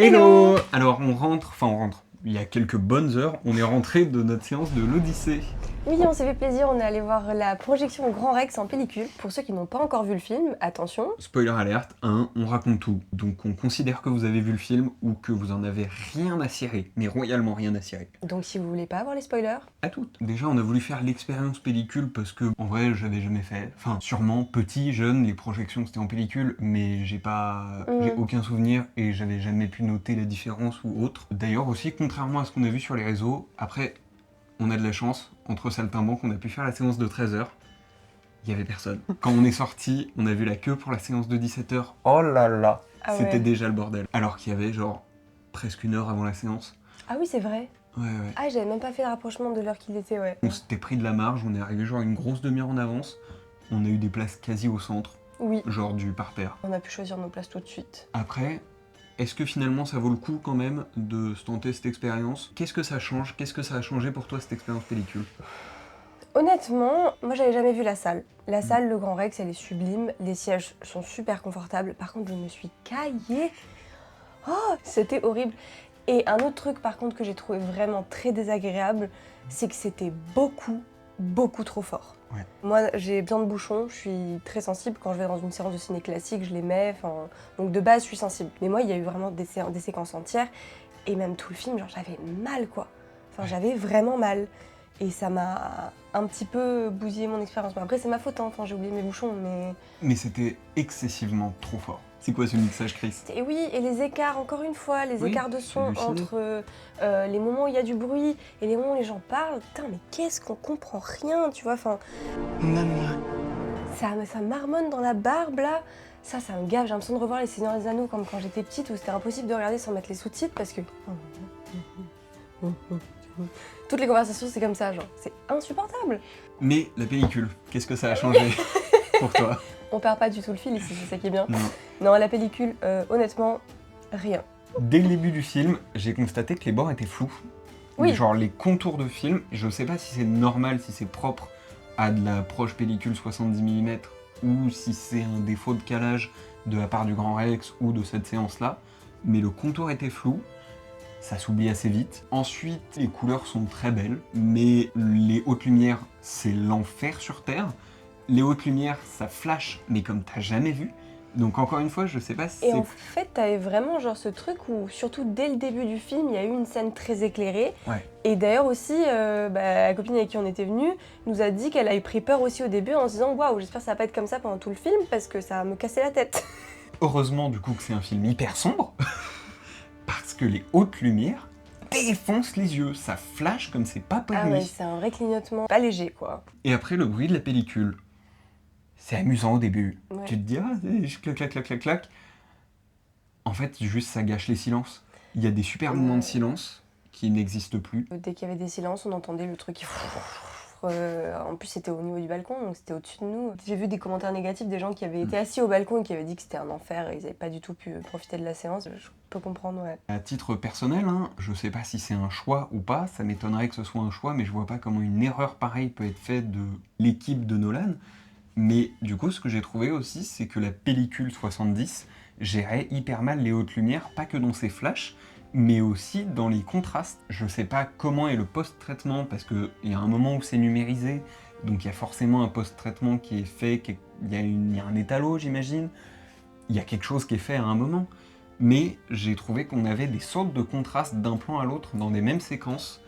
Hello. Alors on rentre, il y a quelques bonnes heures, on est rentré de notre séance de l'Odyssée. Oui, on s'est fait plaisir, on est allé voir la projection au Grand Rex en pellicule. Pour ceux qui n'ont pas encore vu le film, attention. Spoiler alerte, on raconte tout. Donc on considère que vous avez vu le film ou que vous en avez rien à cirer, mais royalement rien à cirer. Donc si vous voulez pas avoir les spoilers, À toutes. Déjà on a voulu faire l'expérience pellicule parce que en vrai j'avais jamais fait. Enfin sûrement petit, jeune, les projections c'était en pellicule, mais j'ai aucun souvenir et j'avais jamais pu noter la différence ou autre. D'ailleurs aussi, contrairement à ce qu'on a vu sur les réseaux, après on a de la chance, entre saltimbanques, on a pu faire la séance de 13h. Il y avait personne. Quand on est sorti, on a vu la queue pour la séance de 17h. Oh là là, c'était déjà le bordel. Alors qu'il y avait genre presque une heure avant la séance. Ah oui, c'est vrai. Ouais. Ah, j'avais même pas fait le rapprochement de l'heure qu'il était, ouais. On s'était pris de la marge, on est arrivé genre une grosse demi-heure en avance. On a eu des places quasi au centre. Oui. Genre du parterre. On a pu choisir nos places tout de suite. Après, est-ce que finalement ça vaut le coup quand même de se tenter cette expérience? Qu'est-ce que ça change? Qu'est-ce que ça a changé pour toi cette expérience pellicule? Honnêtement, moi j'avais jamais vu la salle. La salle, le Grand Rex, elle est sublime. Les sièges sont super confortables. Par contre, je me suis caillée. Oh, c'était horrible. Et un autre truc par contre que j'ai trouvé vraiment très désagréable, c'est que c'était beaucoup trop fort. Ouais. Moi j'ai besoin de bouchons, je suis très sensible. Quand je vais dans une séance de ciné classique, je les mets. Donc de base je suis sensible. Mais moi il y a eu vraiment des séquences entières et même tout le film, genre j'avais mal quoi. J'avais vraiment mal. Et ça m'a un petit peu bousillé mon expérience. Mais après c'est ma faute, hein. J'ai oublié mes bouchons, mais... Mais c'était excessivement trop fort. C'est quoi ce mixage, Chris? Et oui, et les écarts, encore une fois, les écarts de son entre les moments où il y a du bruit et les moments où les gens parlent. Putain, mais qu'est-ce qu'on comprend rien, tu vois, ça marmonne dans la barbe, là. Ça me gave, j'ai l'impression de revoir Les Seigneurs des Anneaux comme quand j'étais petite, où c'était impossible de regarder sans mettre les sous-titres, parce que... Toutes les conversations, c'est comme ça, genre, c'est insupportable. Mais la pellicule, qu'est-ce que ça a changé pour toi? On perd pas du tout le fil ici, c'est ça qui est bien. Non, la pellicule, honnêtement, rien. Dès le début du film, j'ai constaté que les bords étaient flous. Oui. Genre les contours de film, je sais pas si c'est normal, si c'est propre à de la proche pellicule 70 mm ou si c'est un défaut de calage de la part du Grand Rex ou de cette séance-là, mais le contour était flou. Ça s'oublie assez vite. Ensuite, les couleurs sont très belles, mais les hautes lumières, c'est l'enfer sur Terre. Les hautes lumières, ça flash, mais comme t'as jamais vu. Donc encore une fois, je sais pas si Et en fait, t'avais vraiment genre ce truc où, surtout dès le début du film, il y a eu une scène très éclairée. Ouais. Et d'ailleurs aussi, la copine avec qui on était venue nous a dit qu'elle avait pris peur aussi au début en se disant « Waouh, j'espère que ça va pas être comme ça pendant tout le film parce que ça va me casser la tête. » Heureusement du coup que c'est un film hyper sombre, parce que les hautes lumières défoncent les yeux, ça flash comme c'est pas permis. Ah ouais, c'est un vrai clignotement, pas léger quoi. Et après le bruit de la pellicule, c'est amusant au début. Ouais. Tu te dis clac. En fait, juste ça gâche les silences. Il y a des super moments de silence qui n'existent plus. Dès qu'il y avait des silences, on entendait le truc qui... En plus, c'était au niveau du balcon, donc c'était au-dessus de nous. J'ai vu des commentaires négatifs des gens qui avaient été assis au balcon et qui avaient dit que c'était un enfer et ils n'avaient pas du tout pu profiter de la séance. Je peux comprendre, ouais. À titre personnel, je sais pas si c'est un choix ou pas, ça m'étonnerait que ce soit un choix, mais je vois pas comment une erreur pareille peut être faite de l'équipe de Nolan. Mais du coup, ce que j'ai trouvé aussi, c'est que la pellicule 70 gérait hyper mal les hautes lumières, pas que dans ses flashs, mais aussi dans les contrastes. Je sais pas comment est le post-traitement, parce qu'il y a un moment où c'est numérisé, donc il y a forcément un post-traitement qui est fait, il y a un étalo, j'imagine, il y a quelque chose qui est fait à un moment. Mais j'ai trouvé qu'on avait des sortes de contrastes d'un plan à l'autre dans des mêmes séquences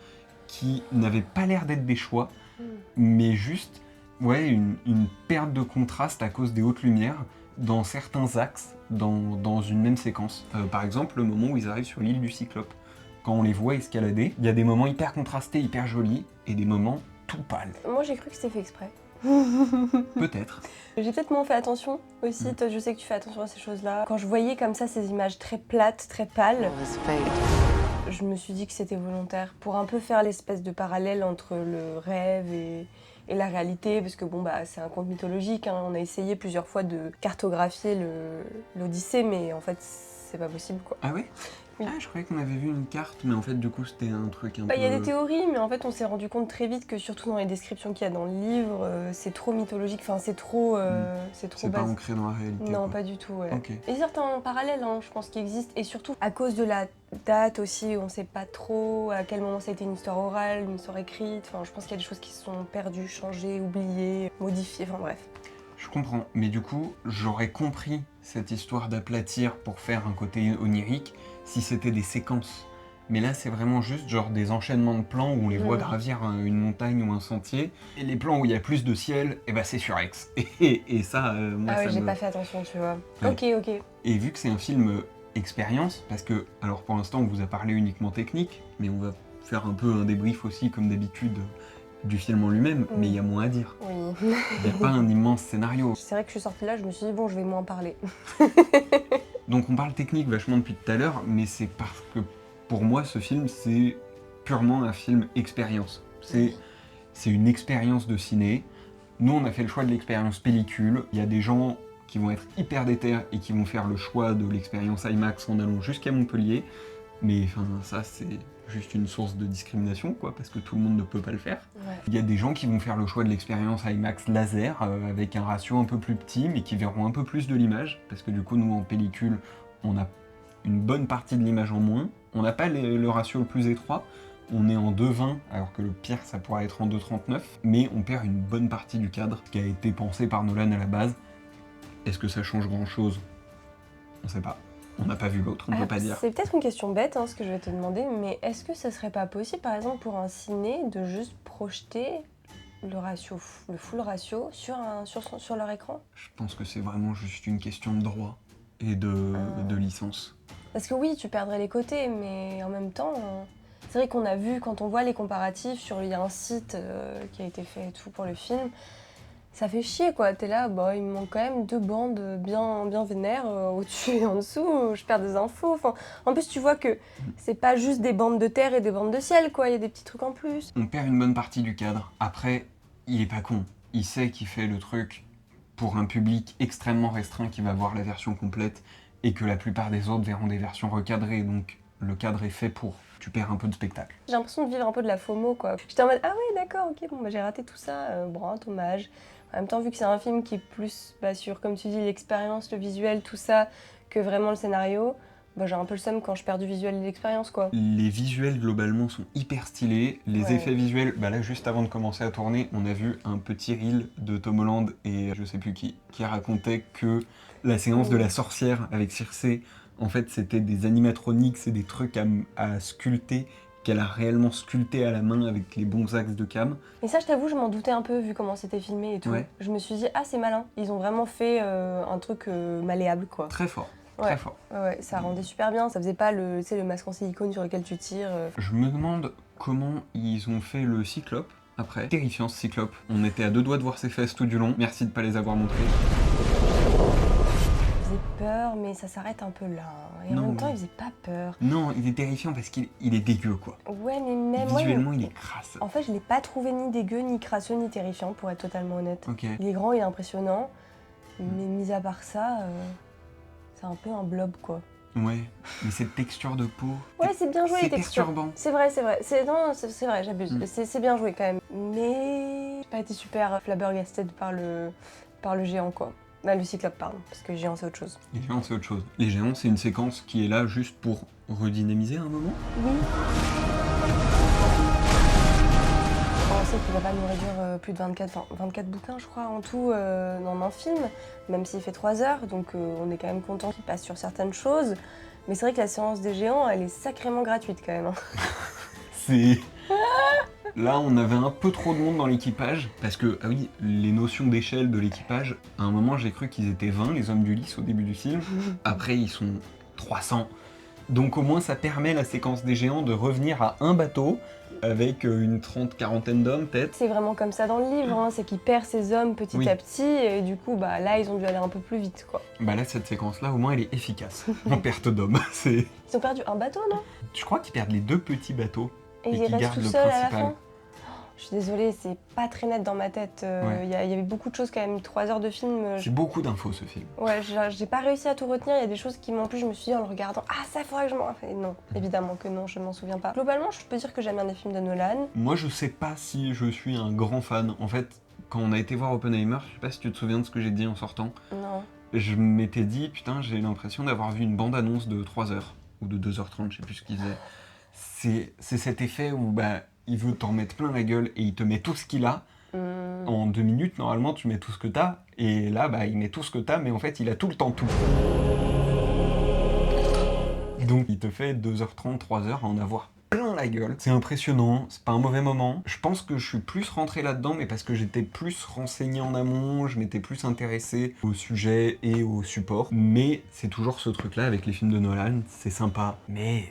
qui n'avaient pas l'air d'être des choix, mais juste une perte de contraste à cause des hautes lumières dans certains axes dans une même séquence. Par exemple, le moment où ils arrivent sur l'île du Cyclope. Quand on les voit escalader, il y a des moments hyper contrastés, hyper jolis, et des moments tout pâles. Moi, j'ai cru que c'était fait exprès. Peut-être. J'ai peut-être moins fait attention aussi, toi je sais que tu fais attention à ces choses-là. Quand je voyais comme ça ces images très plates, très pâles, je me suis dit que c'était volontaire pour un peu faire l'espèce de parallèle entre le rêve et la réalité, parce que bon c'est un conte mythologique, hein. On a essayé plusieurs fois de cartographier l'Odyssée, mais en fait c'est pas possible quoi. Ah ouais? Oui. Ah, je croyais qu'on avait vu une carte, mais en fait, du coup, c'était un truc un peu... Il y a des théories, mais en fait, on s'est rendu compte très vite que surtout dans les descriptions qu'il y a dans le livre, c'est trop mythologique, enfin, c'est trop C'est pas ancré dans la réalité, Non, quoi. pas du tout, ouais. Ok. Et certains parallèles, hein, je pense, qui existent, et surtout à cause de la date aussi, on sait pas trop à quel moment ça a été une histoire orale, une histoire écrite, enfin, je pense qu'il y a des choses qui se sont perdues, changées, oubliées, modifiées, enfin bref. Je comprends, mais du coup, j'aurais compris cette histoire d'aplatir pour faire un côté onirique si c'était des séquences. Mais là, c'est vraiment juste genre des enchaînements de plans où on les voit gravir une montagne ou un sentier. Et les plans où il y a plus de ciel, et bah c'est sur Aix. Et ça, moi, Ah ouais, ça j'ai me... pas fait attention, tu vois. Ouais. Ok. Et vu que c'est un film expérience, parce que, alors pour l'instant, on vous a parlé uniquement technique, mais on va faire un peu un débrief aussi, comme d'habitude, du film en lui-même, mais il y a moins à dire. Oui. Il n'y a pas un immense scénario. C'est vrai que je suis sortie là, je me suis dit, bon, je vais moins parler. Donc on parle technique vachement depuis tout à l'heure, mais c'est parce que pour moi ce film c'est purement un film expérience. C'est une expérience de ciné. Nous on a fait le choix de l'expérience pellicule. Il y a des gens qui vont être hyper déter et qui vont faire le choix de l'expérience IMAX en allant jusqu'à Montpellier. Mais enfin ça c'est juste une source de discrimination quoi, parce que tout le monde ne peut pas le faire. Ouais. Il y a des gens qui vont faire le choix de l'expérience IMAX laser avec un ratio un peu plus petit mais qui verront un peu plus de l'image parce que du coup nous en pellicule on a une bonne partie de l'image en moins. On n'a pas le ratio le plus étroit, on est en 2,20 alors que le pire ça pourrait être en 2,39 mais on perd une bonne partie du cadre qui a été pensé par Nolan à la base. Est-ce que ça change grand chose? On sait pas. On n'a pas vu l'autre, on ne peut pas dire. C'est peut-être une question bête, hein, ce que je vais te demander, mais est-ce que ça serait pas possible, par exemple, pour un ciné, de juste projeter le ratio, le full ratio sur leur écran? Je pense que c'est vraiment juste une question de droit et de licence. Parce que oui, tu perdrais les côtés, mais en même temps, c'est vrai qu'on a vu, quand on voit les comparatifs, il y a un site qui a été fait et tout pour le film, ça fait chier quoi, t'es là, bah, il me manque quand même 2 bandes bien vénères, au-dessus et en dessous, je perds des infos. Enfin, en plus, tu vois que c'est pas juste des bandes de terre et des bandes de ciel, quoi, il y a des petits trucs en plus. On perd une bonne partie du cadre. Après, il est pas con. Il sait qu'il fait le truc pour un public extrêmement restreint qui va voir la version complète et que la plupart des autres verront des versions recadrées, donc le cadre est fait pour. Tu perds un peu de spectacle. J'ai l'impression de vivre un peu de la FOMO, quoi. J'étais en mode, ah oui, d'accord, ok, bon, bah, j'ai raté tout ça, bon, dommage. En même temps, vu que c'est un film qui est plus sur, comme tu dis, l'expérience, le visuel, tout ça, que vraiment le scénario, bah, j'ai un peu le seum quand je perds du visuel et de l'expérience, quoi. Les visuels, globalement, sont hyper stylés. Les effets visuels, bah là, juste avant de commencer à tourner, on a vu un petit reel de Tom Holland et je sais plus qui racontait que la séance de la sorcière avec Circé, en fait, c'était des animatronics et des trucs à sculpter qu'elle a réellement sculpté à la main avec les bons axes de cam. Et ça, je t'avoue, je m'en doutais un peu vu comment c'était filmé et tout. Ouais. Je me suis dit, ah, c'est malin. Ils ont vraiment fait un truc malléable, quoi. Très fort. Ouais. Très fort. Ouais, ça rendait super bien. Ça faisait pas le masque en silicone sur lequel tu tires. Je me demande comment ils ont fait le cyclope après. Terrifiant ce cyclope. On était à 2 doigts de voir ses fesses tout du long. Merci de pas les avoir montrées. Il faisait peur, mais ça s'arrête un peu là. Et en même temps, il faisait pas peur. Non, il est terrifiant parce qu'il est dégueu, quoi. Ouais, mais même visuellement, il est crasse. En fait, je l'ai pas trouvé ni dégueu, ni crasseux, ni terrifiant, pour être totalement honnête. Ok. Il est grand, il est impressionnant, mais mis à part ça, c'est un peu un blob, quoi. Ouais, mais cette texture de peau... Ouais, c'est bien joué, les textures. perturbant. C'est vrai. C'est vrai, j'abuse. C'est bien joué, quand même. Mais j'ai pas été super flabbergasted par le géant, quoi. Bah, le cyclope, pardon, parce que géant, c'est autre chose. Les géants, c'est autre chose. Les géants, c'est une séquence qui est là juste pour redynamiser un moment. Oui. On sait qu'il va pas nous réduire plus de 24 bouquins, je crois, en tout dans un film, même s'il fait 3 heures, donc on est quand même content qu'il passe sur certaines choses. Mais c'est vrai que la séance des géants, elle est sacrément gratuite quand même. C'est... Là, on avait un peu trop de monde dans l'équipage, parce que, ah oui, les notions d'échelle de l'équipage, à un moment, j'ai cru qu'ils étaient 20, les hommes d'Ulysse, au début du film. Après, ils sont 300. Donc au moins, ça permet la séquence des géants de revenir à un bateau, avec une quarantaine d'hommes, peut-être. C'est vraiment comme ça dans le livre, hein, c'est qu'il perd ses hommes petit à petit, et du coup, bah là, ils ont dû aller un peu plus vite, quoi. Bah là, cette séquence-là, au moins, elle est efficace, en perte d'hommes. Ils ont perdu un bateau, non? Je crois qu'ils perdent les 2 petits bateaux. Et ils qui restent gardent tout le seuls à la principal. fin? Je suis désolée, c'est pas très net dans ma tête. Ouais. Y avait beaucoup de choses quand même, 3 heures de film. C'est beaucoup d'infos ce film. Ouais, j'ai pas réussi à tout retenir. Il y a des choses qui m'ont plu. Je me suis dit en le regardant, ah ça faudrait que je m'en rappelle. Non, évidemment que non, je m'en souviens pas. Globalement, je peux dire que j'aime bien les films de Nolan. Moi, je sais pas si je suis un grand fan. En fait, quand on a été voir Oppenheimer, je sais pas si tu te souviens de ce que j'ai dit en sortant. Non. Je m'étais dit, putain, j'ai l'impression d'avoir vu une bande-annonce de 3 heures, ou de 2h30, je sais plus ce qu'il faisait. C'est cet effet où bah, il veut t'en mettre plein la gueule et il te met tout ce qu'il a. En 2 minutes, normalement, tu mets tout ce que t'as, et là, bah, il met tout ce que t'as, mais en fait, il a tout le temps tout. Donc, il te fait 2h30, 3h à en avoir plein la gueule. C'est impressionnant, c'est pas un mauvais moment. Je pense que je suis plus rentré là-dedans, mais parce que j'étais plus renseigné en amont, je m'étais plus intéressé au sujet et au support. Mais c'est toujours ce truc-là avec les films de Nolan, c'est sympa, mais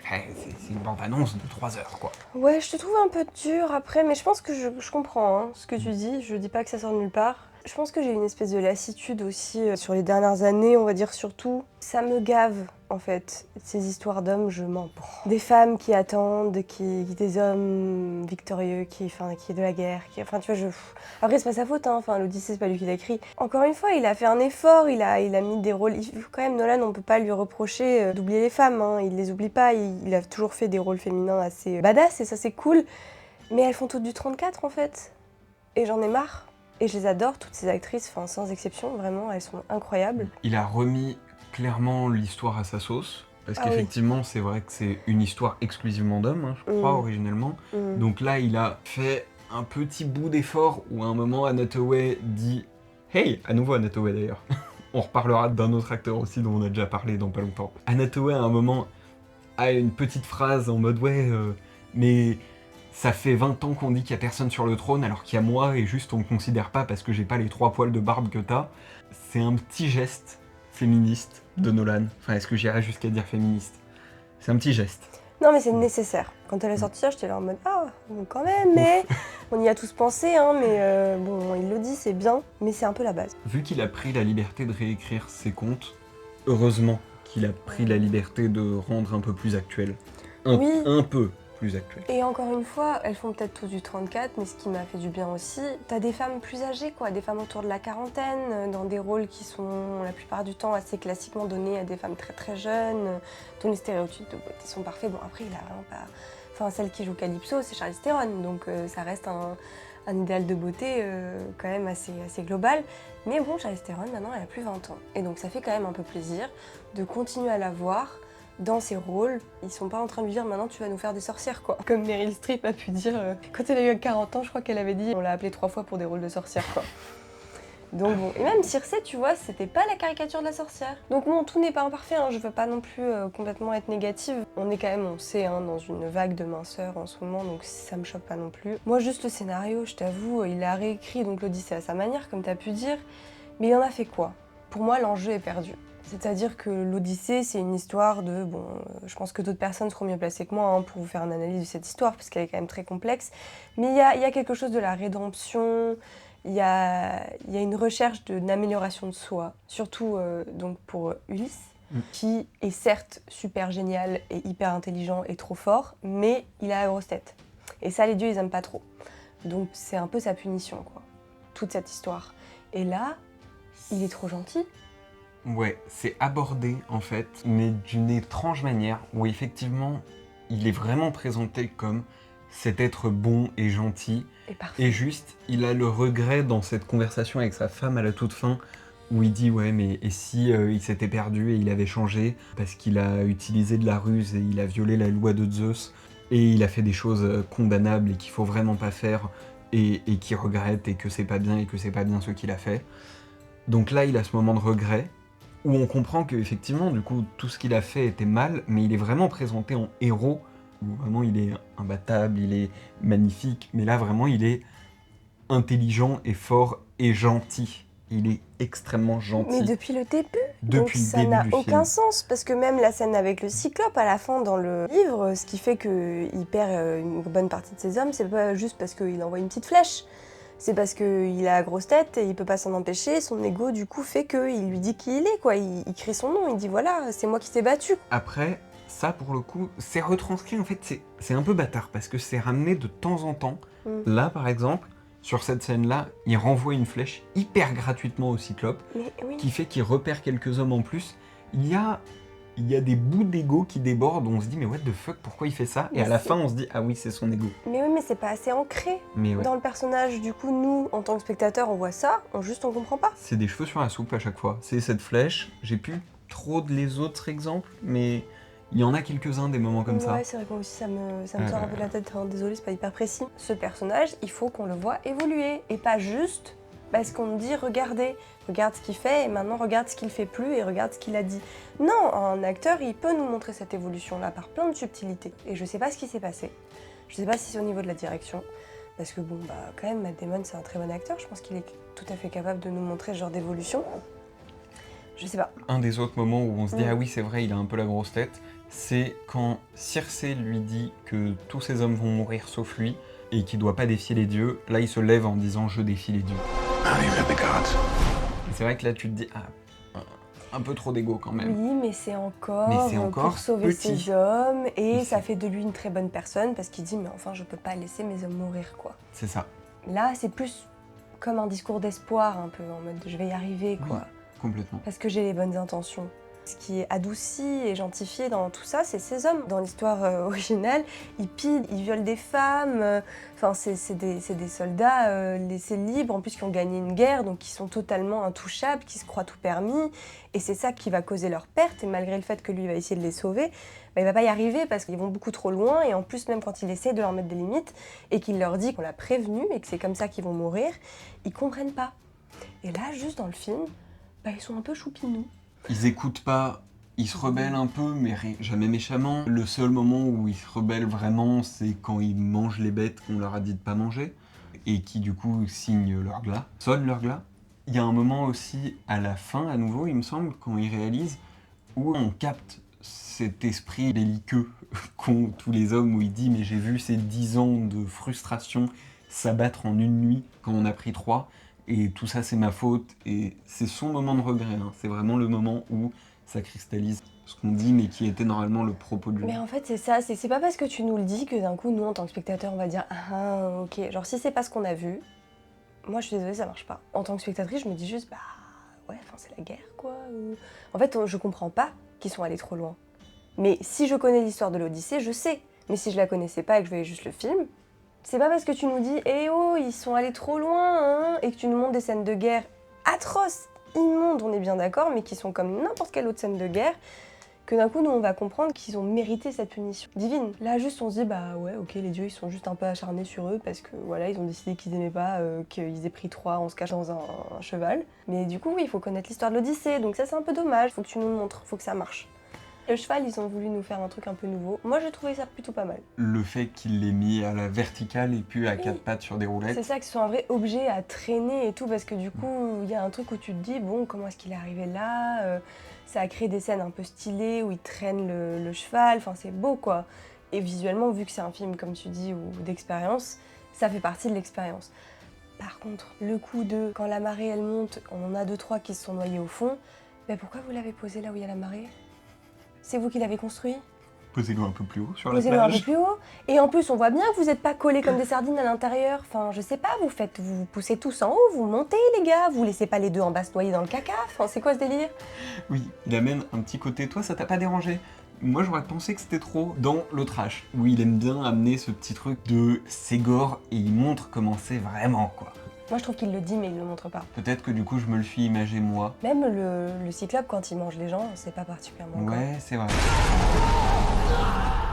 c'est une bande-annonce de 3 heures, quoi. Ouais, je te trouve un peu dur après, mais je pense que je comprends hein, ce que tu dis. Je dis pas que ça sort de nulle part. Je pense que j'ai une espèce de lassitude aussi sur les dernières années, on va dire surtout. Ça me gave, en fait, ces histoires d'hommes, je m'en prends. Des femmes qui attendent, des hommes victorieux, qui est de la guerre, enfin tu vois, Après c'est pas sa faute, hein. Enfin l'Odyssée c'est pas lui qui l'a écrit. Encore une fois, il a fait un effort, il a mis des rôles... Quand même, Nolan, on peut pas lui reprocher d'oublier les femmes, hein. Il les oublie pas, il a toujours fait des rôles féminins assez badass, et ça c'est cool. Mais elles font toutes du 34 en fait. Et j'en ai marre. Et je les adore, toutes ces actrices, enfin sans exception, vraiment, elles sont incroyables. Il a remis clairement l'histoire à sa sauce, parce Ah qu'effectivement, c'est vrai que c'est une histoire exclusivement d'hommes, hein, je crois, originellement. Donc là, il a fait un petit bout d'effort où à un moment, Anne Hathaway dit « Hey !» À nouveau Anne Hathaway d'ailleurs. On reparlera d'un autre acteur aussi dont on a déjà parlé dans pas longtemps. Anne Hathaway, à un moment, a une petite phrase en mode « Ouais, mais... » Ça fait 20 ans qu'on dit qu'il y a personne sur le trône alors qu'il y a moi et juste on me considère pas parce que j'ai pas les 3 poils de barbe que t'as. C'est un petit geste féministe de Nolan. Enfin, est-ce que j'irais jusqu'à dire féministe? C'est un petit geste. Non mais c'est nécessaire. Quand elle est sortie, j'étais là en mode ah bon, quand même, mais on y a tous pensé, hein, mais bon il le dit, c'est bien, mais c'est un peu la base. Vu qu'il a pris la liberté de réécrire ses contes, heureusement qu'il a pris la liberté de rendre un peu plus actuel. Un peu plus actuel. Et encore une fois, elles font peut-être tous du 34, mais ce qui m'a fait du bien aussi, t'as des femmes plus âgées, quoi, des femmes autour de la quarantaine, dans des rôles qui sont la plupart du temps assez classiquement donnés à des femmes très très jeunes, tous les stéréotypes de beauté sont parfaits. Bon après, il a vraiment pas... Enfin, celle qui joue Calypso, c'est Charlize Theron, donc ça reste un idéal de beauté quand même assez global. Mais bon, Charlize Theron, maintenant, elle a plus 20 ans. Et donc ça fait quand même un peu plaisir de continuer à la voir dans ses rôles. Ils sont pas en train de lui dire maintenant tu vas nous faire des sorcières quoi. Comme Meryl Streep a pu dire quand elle a eu 40 ans, je crois qu'elle avait dit on l'a appelée 3 fois pour des rôles de sorcière quoi. Donc bon, et même Circe, tu vois, c'était pas la caricature de la sorcière. Donc bon, tout n'est pas imparfait, hein. Je veux pas non plus complètement être négative. On est quand même, on sait, hein, dans une vague de minceur en ce moment, donc ça me choque pas non plus. Moi juste le scénario, je t'avoue, il a réécrit donc l'Odyssée à sa manière, comme t'as pu dire, mais il en a fait quoi? Pour moi, l'enjeu est perdu. C'est-à-dire que l'Odyssée, c'est une histoire de... Bon, je pense que d'autres personnes seront mieux placées que moi hein, pour vous faire une analyse de cette histoire, parce qu'elle est quand même très complexe. Mais il y a quelque chose de la rédemption, il y a une recherche d'une amélioration de soi, surtout donc pour Ulysse, qui est certes super génial et hyper intelligent et trop fort, mais il a la grosse tête. Et ça, les dieux, ils aiment pas trop. Donc c'est un peu sa punition, quoi, toute cette histoire. Et là, il est trop gentil. Ouais, c'est abordé en fait, mais d'une étrange manière, où effectivement, il est vraiment présenté comme cet être bon et gentil, et juste, il a le regret dans cette conversation avec sa femme à la toute fin, où il dit ouais mais et si il s'était perdu et il avait changé, parce qu'il a utilisé de la ruse et il a violé la loi de Zeus, et il a fait des choses condamnables et qu'il faut vraiment pas faire, et qu'il regrette et que c'est pas bien ce qu'il a fait. Donc là, il a ce moment de regret, où on comprend qu'effectivement, du coup, tout ce qu'il a fait était mal, mais il est vraiment présenté en héros, où vraiment il est imbattable, il est magnifique, mais là vraiment il est intelligent et fort et gentil. Il est extrêmement gentil. Mais depuis le début. Depuis donc le ça début n'a du aucun film. sens, parce que même la scène avec le cyclope à la fin dans le livre, ce qui fait qu'il perd une bonne partie de ses hommes, c'est pas juste parce qu'il envoie une petite flèche. C'est parce qu'il a la grosse tête et il peut pas s'en empêcher, son ego du coup fait qu'il lui dit qui il est, quoi. Il crie son nom, il dit voilà, c'est moi qui t'ai battu. Après, ça pour le coup, c'est retranscrit en fait, c'est un peu bâtard parce que c'est ramené de temps en temps. Mm. Là par exemple, sur cette scène-là, il renvoie une flèche hyper gratuitement au Cyclope, Mais oui. qui fait qu'il repère quelques hommes en plus. Il y a des bouts d'ego qui débordent, on se dit mais what the fuck, pourquoi il fait ça? Et Mais à la c'est- fin on se dit ah oui c'est son ego. Mais oui, mais c'est pas assez ancré Mais ouais, dans le personnage. Du coup, nous, en tant que spectateurs, on voit ça, on comprend pas. c'est des cheveux sur la soupe à chaque fois. C'est cette flèche, j'ai plus trop de les autres exemples, mais il y en a quelques-uns des moments comme ça. Ouais, c'est vrai que moi aussi, ça me sort un peu de la tête. Hein. Désolée, c'est pas hyper précis. Ce personnage, il faut qu'on le voit évoluer. Et pas juste parce qu'on nous dit, regardez, regarde ce qu'il fait, et maintenant regarde ce qu'il fait plus, et regarde ce qu'il a dit. Non, un acteur, il peut nous montrer cette évolution-là par plein de subtilités. Et je sais pas ce qui s'est passé. Je sais pas si c'est au niveau de la direction. Parce que bon, bah quand même, Matt Damon, c'est un très bon acteur. Je pense qu'il est tout à fait capable de nous montrer ce genre d'évolution. Je sais pas. Un des autres moments où on se dit Mm. ah oui c'est vrai il a un peu la grosse tête, c'est quand Circé lui dit que tous ces hommes vont mourir sauf lui et qu'il doit pas défier les dieux. Là il se lève en disant je défie les dieux. Et c'est vrai que là tu te dis ah un peu trop d'ego quand même. Oui, mais c'est encore, encore pour sauver petit. ses hommes, et Mais ça c'est- fait de lui une très bonne personne parce qu'il dit mais enfin je peux pas laisser mes hommes mourir quoi. C'est ça, Là c'est plus comme un discours d'espoir un peu en mode je vais y arriver quoi, complètement. parce que j'ai les bonnes intentions. Ce qui est adouci et gentillifié dans tout ça, c'est ces hommes. Dans l'histoire originale, ils pillent, ils violent des femmes. Enfin, c'est des soldats laissés libres, en plus qui ont gagné une guerre, donc qui sont totalement intouchables, qui se croient tout permis. Et c'est ça qui va causer leur perte. Et malgré le fait que lui va essayer de les sauver, bah, il va pas y arriver parce qu'ils vont beaucoup trop loin. Et en plus, même quand il essaie de leur mettre des limites et qu'il leur dit qu'on l'a prévenu et que c'est comme ça qu'ils vont mourir, ils comprennent pas. Et là, juste dans le film, bah, ils sont un peu choupinous. Ils écoutent pas, ils se rebellent un peu, mais jamais méchamment. Le seul moment où ils se rebellent vraiment, c'est quand ils mangent les bêtes qu'on leur a dit de pas manger, et qui du coup signent leur glas, sonnent leur glas. Il y a un moment aussi, à la fin, à nouveau, il me semble, quand ils réalisent, où on capte cet esprit belliqueux qu'ont tous les hommes, où il dit « mais j'ai vu ces 10 ans de frustration s'abattre en une nuit quand on a pris 3, et tout ça c'est ma faute », et c'est son moment de regret, hein. C'est vraiment le moment où ça cristallise ce qu'on dit, mais qui était normalement le propos du Mais en fait, c'est ça, c'est pas parce que tu nous le dis que d'un coup, nous, en tant que spectateurs, on va dire ah, ok. Genre, si c'est pas ce qu'on a vu, moi, je suis désolée, ça marche pas. En tant que spectatrice, je me dis juste, bah ouais, enfin, c'est la guerre, quoi. En fait, je comprends pas qu'ils sont allés trop loin. Mais si je connais l'histoire de l'Odyssée, je sais. Mais si je la connaissais pas et que je voyais juste le film, c'est pas parce que tu nous dis, eh oh, ils sont allés trop loin, hein, et que tu nous montres des scènes de guerre atroces, immondes, on est bien d'accord, mais qui sont comme n'importe quelle autre scène de guerre, que d'un coup, nous, on va comprendre qu'ils ont mérité cette punition divine. Là, juste, on se dit, bah ouais, ok, les dieux, ils sont juste un peu acharnés sur eux parce que, voilà, ils ont décidé qu'ils aimaient pas qu'ils aient pris 3 en se cachant dans un cheval. Mais du coup, oui, il faut connaître l'histoire de l'Odyssée, donc ça, c'est un peu dommage. Faut que tu nous le montres, faut que ça marche. Le cheval, ils ont voulu nous faire un truc un peu nouveau. Moi, j'ai trouvé ça plutôt pas mal. Le fait qu'il l'ait mis à la verticale et puis à Oui. 4 pattes sur des roulettes. C'est ça, que ce soit un vrai objet à traîner et tout, parce que du coup, il y a un truc où tu te dis, bon, comment est-ce qu'il est arrivé là Ça a créé des scènes un peu stylées où il traîne le cheval, enfin, c'est beau, quoi. Et visuellement, vu que c'est un film, comme tu dis, ou d'expérience, ça fait partie de l'expérience. Par contre, le coup de, quand la marée, elle monte, on en a 2-3 qui se sont noyés au fond, mais pourquoi vous l'avez posé là où il y a la marée? C'est vous qui l'avez construit? Posez-le un peu plus haut sur la Posez-le un peu plage. plus haut. Et en plus, on voit bien que vous n'êtes pas collés comme des sardines à l'intérieur. Enfin, je sais pas, vous poussez tous en haut, vous montez les gars, vous laissez pas les deux en bas se noyer dans le caca. Enfin, c'est quoi ce délire? Oui, il amène un petit côté. Toi, ça t'a pas dérangé? Moi, j'aurais pensé que c'était trop dans l'autre H, où il aime bien amener ce petit truc de c'est gore et il montre comment c'est vraiment, quoi. Moi, je trouve qu'il le dit, mais il le montre pas. Peut-être que du coup, je me le suis imagé moi. Même le cyclope, quand il mange les gens, c'est pas particulièrement gore. Ouais, c'est vrai.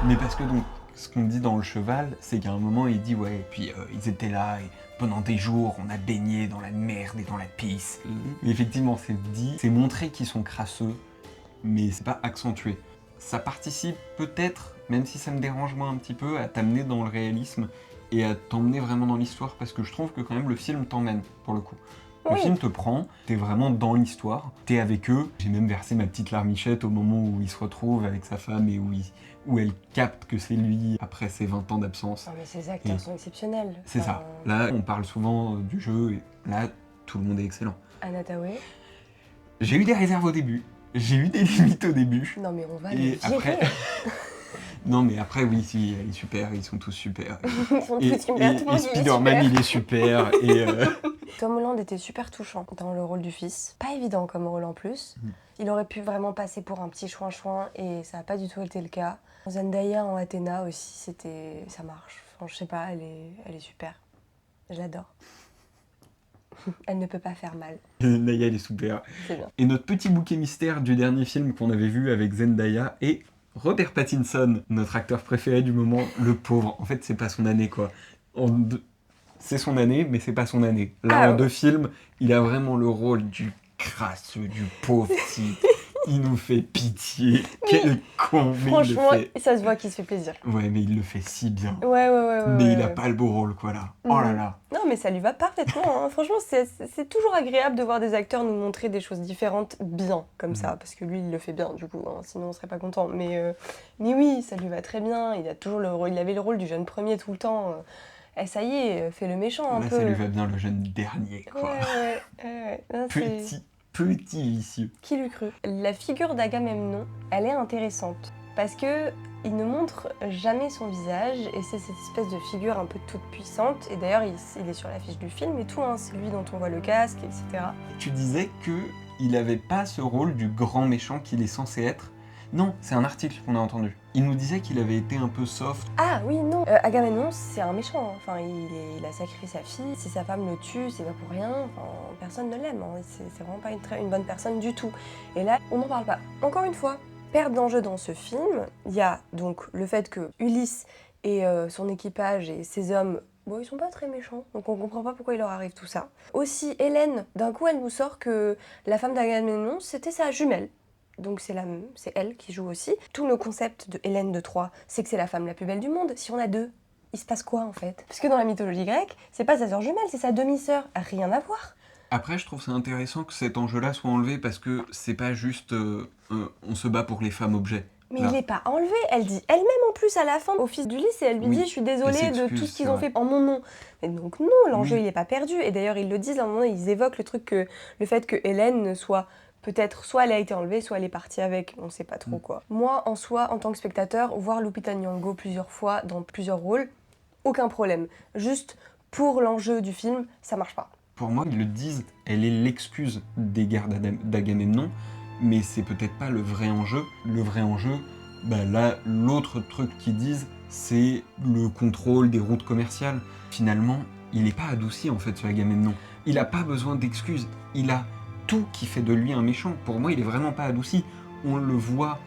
Mais parce que donc, ce qu'on dit dans le cheval, c'est qu'à un moment, il dit ouais, et puis ils étaient là, et pendant des jours, on a baigné dans la merde et dans la pisse. Mais effectivement, c'est dit, c'est montré qu'ils sont crasseux, mais c'est pas accentué. Ça participe peut-être, même si ça me dérange moi un petit peu, à t'amener dans le réalisme et à t'emmener vraiment dans l'histoire, parce que je trouve que quand même le film t'emmène, pour le coup. Le Oui. film te prend, t'es vraiment dans l'histoire, t'es avec eux. J'ai même versé ma petite larmichette au moment où il se retrouve avec sa femme et où elle capte que c'est lui après ses 20 ans d'absence. Non, mais ces acteurs Et sont exceptionnels. C'est ça. Là, on parle souvent du jeu et là, tout le monde est excellent. Anna Tawai. J'ai eu des réserves au début. J'ai eu des limites au début. Non mais on va Et le virer. après... Non mais après oui, si, elle est super, ils sont tous super. Ils sont tous super, tout le Et monde il est Spider-Man super. il est super. Et Tom Holland était super touchant dans le rôle du fils. Pas évident comme rôle en plus. Il aurait pu vraiment passer pour un petit chouin-chouin et ça n'a pas du tout été le cas. Zendaya en Athéna aussi, ça marche. Enfin, je sais pas, elle est super. Je l'adore. Elle ne peut pas faire mal. Zendaya elle est super. C'est bien. Et notre petit bouquet mystère du dernier film qu'on avait vu avec Zendaya est Robert Pattinson, notre acteur préféré du moment, le pauvre. En fait, c'est pas son année, quoi. C'est son année, mais c'est pas son année. Là, en 2 films, il a vraiment le rôle du crasseux, du pauvre type. Il nous fait pitié. Quel con, mais Franchement, il le fait. ça se voit qu'il se fait plaisir. Ouais, mais il le fait si bien. Ouais. Mais il a pas le beau rôle, quoi, là. Oh là là. Non, mais ça lui va parfaitement. Hein. Franchement, c'est toujours agréable de voir des acteurs nous montrer des choses différentes bien, comme ça. Parce que lui, il le fait bien, du coup. Hein, sinon, on serait pas content. Mais oui, ça lui va très bien. Il avait le rôle du jeune premier tout le temps. Eh, ça y est, fait le méchant un Là, peu. ça lui va bien, le jeune dernier, quoi. Ouais. Non, Petit vicieux. Qui l'eût cru? La figure d'Agamemnon, elle est intéressante. Parce que il ne montre jamais son visage et c'est cette espèce de figure un peu toute puissante. Et d'ailleurs, il est sur l'affiche du film et tout, hein, c'est lui dont on voit le casque, etc. Tu disais qu'il avait pas ce rôle du grand méchant qu'il est censé être. Non, c'est un article qu'on a entendu. Il nous disait qu'il avait été un peu soft. Ah oui, non, Agamemnon, c'est un méchant. Hein. Enfin, il a sacrifié sa fille. Si sa femme le tue, c'est pas pour rien. Enfin, personne ne l'aime. Hein. C'est vraiment pas une bonne personne du tout. Et là, on n'en parle pas. Encore une fois, perte d'enjeu dans ce film. Il y a donc le fait que Ulysse et son équipage et ses hommes, bon, ils sont pas très méchants. Donc on comprend pas pourquoi il leur arrive tout ça. Aussi, Hélène, d'un coup, elle nous sort que la femme d'Agamemnon, c'était sa jumelle. Donc c'est elle qui joue aussi. Tout le concept de Hélène de Troie, c'est que c'est la femme la plus belle du monde. Si on a deux, il se passe quoi en fait? Parce que dans la mythologie grecque, c'est pas sa sœur jumelle, c'est sa demi-sœur. Rien à voir. Après, je trouve ça intéressant que cet enjeu-là soit enlevé parce que c'est pas juste on se bat pour les femmes objets. Mais Là. il est pas enlevé, elle dit elle-même en plus à la fin au fils d'Ulysse et elle lui dit je suis désolée de tout ce qu'ils ont fait en mon nom. Et donc non, l'enjeu il est pas perdu. Et d'ailleurs ils le disent à un moment, ils évoquent le fait que Hélène soit peut-être soit elle a été enlevée, soit elle est partie avec, on sait pas trop quoi. Moi en soi, en tant que spectateur, voir Lupita Nyong'o plusieurs fois dans plusieurs rôles, aucun problème. Juste pour l'enjeu du film, ça marche pas. Pour moi, ils le disent, elle est l'excuse des guerres d'Agamemnon, mais c'est peut-être pas le vrai enjeu. Le vrai enjeu, bah là, l'autre truc qu'ils disent, c'est le contrôle des routes commerciales. Finalement, il n'est pas adouci en fait sur Agamemnon. Il n'a pas besoin d'excuses. Il a tout qui fait de lui un méchant. Pour moi, il est vraiment pas adouci. On le voit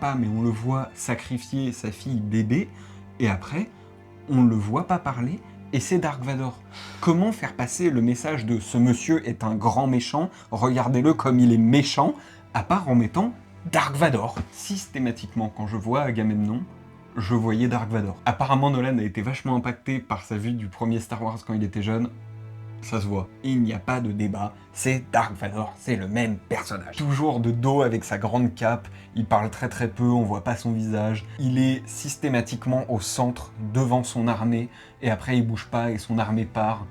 pas, mais on le voit sacrifier sa fille bébé, et après, on le voit pas parler. Et c'est Dark Vador. Comment faire passer le message de ce monsieur est un grand méchant, regardez-le comme il est méchant, à part en mettant Dark Vador. Systématiquement, quand je vois Agamemnon, je voyais Dark Vador. Apparemment, Nolan a été vachement impacté par sa vue du premier Star Wars quand il était jeune. Ça se voit. Il n'y a pas de débat, c'est Dark Vador, c'est le même personnage. Toujours de dos avec sa grande cape, il parle très très peu, on voit pas son visage. Il est systématiquement au centre, devant son armée, et après il bouge pas et son armée part.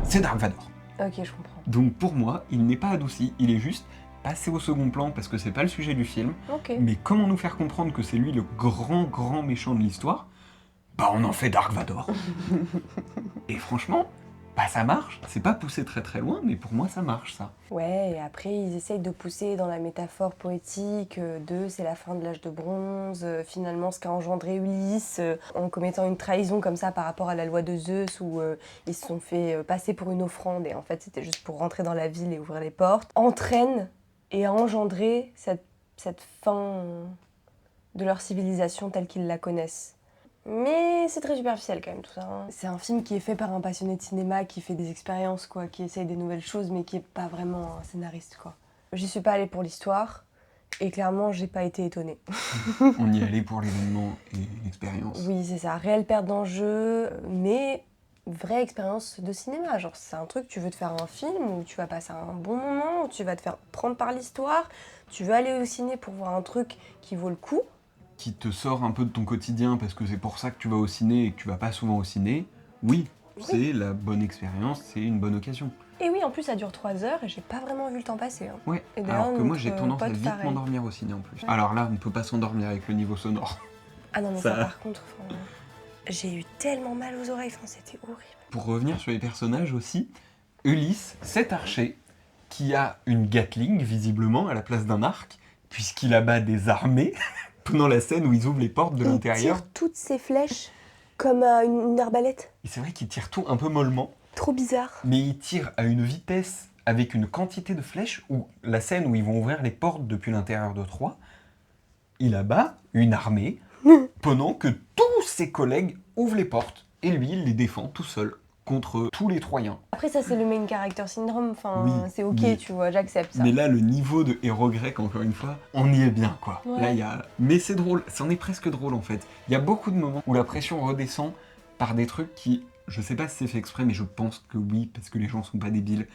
C'est Dark Vador. Ok, je comprends. Donc pour moi, il n'est pas adouci, il est juste passé au second plan parce que c'est pas le sujet du film. Ok. Mais comment nous faire comprendre que c'est lui le grand méchant de l'histoire? Bah on en fait Dark Vador. Et franchement, bah ça marche, c'est pas poussé très loin, mais pour moi ça marche ça. Ouais, et après ils essayent de pousser dans la métaphore poétique de c'est la fin de l'âge de bronze, finalement ce qu'a engendré Ulysse, en commettant une trahison comme ça par rapport à la loi de Zeus où ils se sont fait passer pour une offrande et en fait c'était juste pour rentrer dans la ville et ouvrir les portes, entraîne et a engendré cette fin de leur civilisation telle qu'ils la connaissent. Mais c'est très superficiel quand même tout ça. Hein. C'est un film qui est fait par un passionné de cinéma, qui fait des expériences, quoi, qui essaye des nouvelles choses, mais qui est pas vraiment un scénariste, quoi. J'y suis pas allée pour l'histoire, et clairement j'ai pas été étonnée. On y allait pour l'événement et l'expérience. Oui, c'est ça, réelle perte d'enjeu, mais vraie expérience de cinéma. Genre c'est un truc, tu veux te faire un film où tu vas passer un bon moment, où tu vas te faire prendre par l'histoire, tu veux aller au ciné pour voir un truc qui vaut le coup. Qui te sort un peu de ton quotidien parce que c'est pour ça que tu vas au ciné et que tu vas pas souvent au ciné, oui, c'est la bonne expérience, c'est une bonne occasion. Et oui, en plus, ça dure 3 heures et j'ai pas vraiment vu le temps passer. Hein. Ouais, Et d'ailleurs, alors que moi j'ai notre tendance à pote, vite pareil. m'endormir au ciné en plus. Ouais. Alors là, on ne peut pas s'endormir avec le niveau sonore. Ah non, mais Ça- ça par contre, j'ai eu tellement mal aux oreilles, c'était horrible. Pour revenir sur les personnages aussi, Ulysse, cet archer, qui a une Gatling visiblement à la place d'un arc, puisqu'il abat des armées pendant la scène où ils ouvrent les portes de l'intérieur. Il tire toutes ses flèches comme une arbalète. Et c'est vrai qu'il tire tout un peu mollement, Trop bizarre. mais il tire à une vitesse avec une quantité de flèches où la scène où ils vont ouvrir les portes depuis l'intérieur de Troie, il abat une armée pendant que tous ses collègues ouvrent les portes. Et lui, il les défend tout seul contre tous les Troyens. Après, ça, c'est le main character syndrome. Enfin, Oui, c'est ok, mais- tu vois, j'accepte ça. Mais là, le niveau de héros grec, encore une fois, on y est bien, quoi. Ouais. Là, il y a... Mais c'est drôle, c'en est presque drôle, en fait. Il y a beaucoup de moments où la pression redescend par des trucs qui... Je sais pas si c'est fait exprès, mais je pense que oui, parce que les gens sont pas débiles.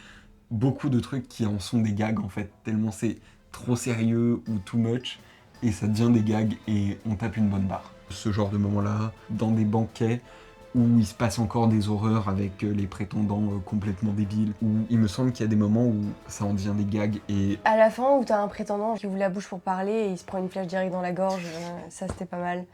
Beaucoup de trucs qui en sont des gags, en fait, tellement c'est trop sérieux ou too much, et ça devient des gags, et on tape une bonne barre. Ce genre de moment-là, dans des banquets, où il se passe encore des horreurs avec les prétendants complètement débiles, où il me semble qu'il y a des moments où ça en devient des gags, et À la fin, où t'as un prétendant qui ouvre la bouche pour parler et il se prend une flèche direct dans la gorge, ça c'était pas mal.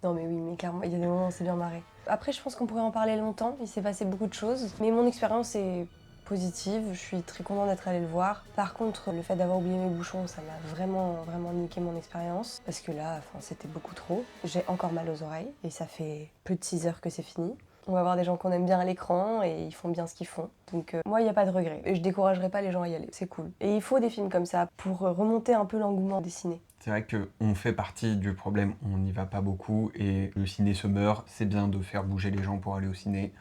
Non mais oui, mais clairement, il y a des moments où on s'est bien marré. Après, je pense qu'on pourrait en parler longtemps, il s'est passé beaucoup de choses. Mais mon expérience est positive, je suis très contente d'être allée le voir. Par contre, le fait d'avoir oublié mes bouchons, ça m'a vraiment niqué mon expérience. Parce que là, c'était beaucoup trop. J'ai encore mal aux oreilles et ça fait plus de 6 heures que c'est fini. On va voir des gens qu'on aime bien à l'écran et ils font bien ce qu'ils font. Donc moi, il n'y a pas de regret. Et je découragerai pas les gens à y aller, c'est cool. Et il faut des films comme ça pour remonter un peu l'engouement des ciné. c'est vrai qu'on fait partie du problème, on n'y va pas beaucoup, et le ciné se meurt, c'est bien de faire bouger les gens pour aller au ciné.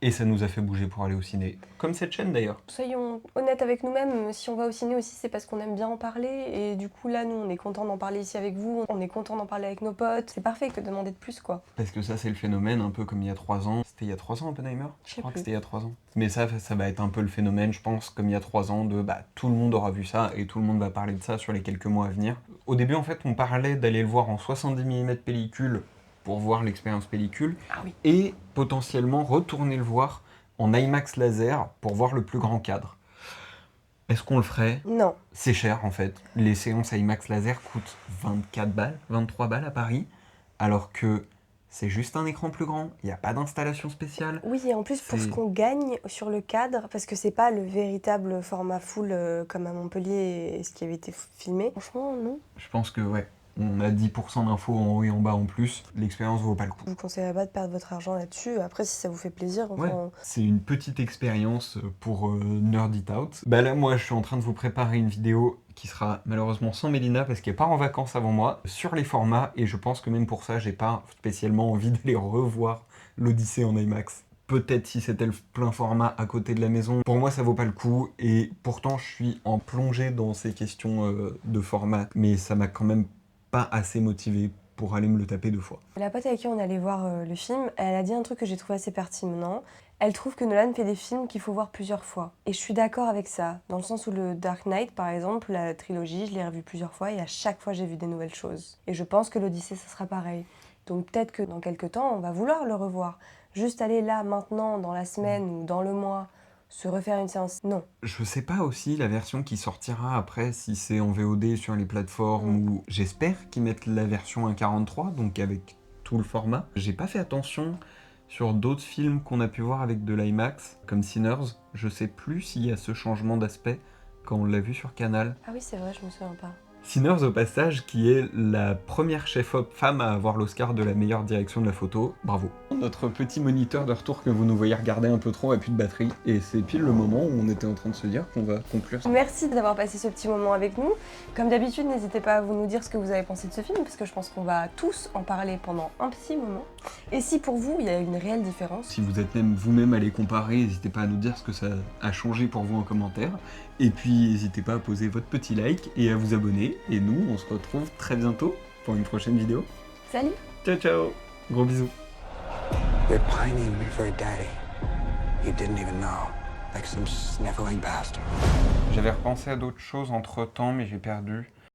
Et ça nous a fait bouger pour aller au ciné. Comme cette chaîne d'ailleurs. Soyons honnêtes avec nous-mêmes, si on va au ciné aussi, c'est parce qu'on aime bien en parler. Et du coup, là, nous, on est content d'en parler ici avec vous, on est content d'en parler avec nos potes. C'est parfait, que demander de plus, quoi. Parce que ça, c'est le phénomène, un peu comme il y a 3 ans. C'était il y a 3 ans, Oppenheimer? Je sais crois que plus. c'était il y a 3 ans. Mais ça va être un peu le phénomène, je pense, comme il y a 3 ans, de tout le monde aura vu ça et tout le monde va parler de ça sur les quelques mois à venir. Au début, en fait, on parlait d'aller le voir en 70 mm pellicule pour voir l'expérience pellicule Ah oui. et potentiellement retourner le voir en IMAX laser pour voir le plus grand cadre. Est-ce qu'on le ferait? Non. C'est cher en fait. Les séances IMAX laser coûtent 24 balles, 23 balles à Paris, alors que c'est juste un écran plus grand, il n'y a pas d'installation spéciale. Oui, et en plus, pour C'est- ce qu'on gagne sur le cadre, parce que c'est pas le véritable format full comme à Montpellier et ce qui avait été filmé. Franchement, non. Je pense que ouais, on a 10% d'infos en haut et en bas en plus, l'expérience vaut pas le coup. Je vous conseillerais pas de perdre votre argent là-dessus. Après, si ça vous fait plaisir, Ouais, enfin, c'est une petite expérience pour Nerd It Out. Bah là, moi, je suis en train de vous préparer une vidéo qui sera malheureusement sans Mélina parce qu'elle part en vacances avant moi, sur les formats, et je pense que même pour ça, j'ai pas spécialement envie d'aller revoir l'Odyssée en IMAX. Peut-être si c'était le plein format à côté de la maison. Pour moi, ça vaut pas le coup, et pourtant, je suis en plongée dans ces questions de format, mais ça m'a quand même pas assez motivé pour aller me le taper 2 fois. la pote avec qui on allait voir le film, elle a dit un truc que j'ai trouvé assez pertinent. Elle trouve que Nolan fait des films qu'il faut voir plusieurs fois. Et je suis d'accord avec ça, dans le sens où le Dark Knight, par exemple, la trilogie, je l'ai revu plusieurs fois et à chaque fois j'ai vu des nouvelles choses. Et je pense que l'Odyssée, ça sera pareil. Donc peut-être que dans quelques temps, on va vouloir le revoir. Juste aller là, maintenant, dans la semaine ou dans le mois, se refaire une séance, non. Je sais pas aussi la version qui sortira après, si c'est en VOD sur les plateformes ou... J'espère qu'ils mettent la version 1.43, donc avec tout le format. J'ai pas fait attention sur d'autres films qu'on a pu voir avec de l'IMAX, comme Sinners. Je sais plus s'il y a ce changement d'aspect quand on l'a vu sur Canal. Ah oui, c'est vrai, je me souviens pas. Sinners, au passage, qui est la première chef-op femme à avoir l'Oscar de la meilleure direction de la photo. Bravo. Notre petit moniteur de retour que vous nous voyez regarder un peu trop a plus de batterie. Et c'est pile le moment où on était en train de se dire qu'on va conclure. Merci d'avoir passé ce petit moment avec nous. Comme d'habitude, n'hésitez pas à vous nous dire ce que vous avez pensé de ce film, parce que je pense qu'on va tous en parler pendant un petit moment. Et si pour vous, il y a une réelle différence, Si vous êtes même vous-même à les comparer, n'hésitez pas à nous dire ce que ça a changé pour vous en commentaire. Et puis n'hesitez pas à poser votre petit like et à vous abonner. Et nous, on se retrouve très bientôt pour une prochaine vidéo. salut! Ciao ciao. Gros bisous. They're pining for a daddy you didn't even know, like some sniveling bastard. J'avais repensé à d'autres choses entre temps, mais j'ai perdu.